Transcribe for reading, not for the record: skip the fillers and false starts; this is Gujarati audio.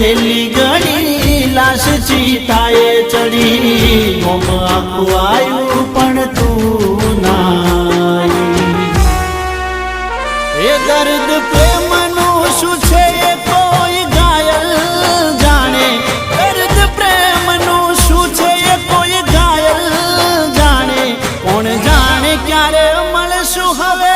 છેલ્લી ઘડી લાશ ચીતાએ ચડી મોમ આખું આવ્યું પણ તું ના એ દર્દ પ્રેમનું શું છે એ કોઈ ઘાયલ જાણે દર્દ પ્રેમનું શું છે એ કોઈ ઘાયલ જાણે કોણ જાણે ક્યારે મળશું હવે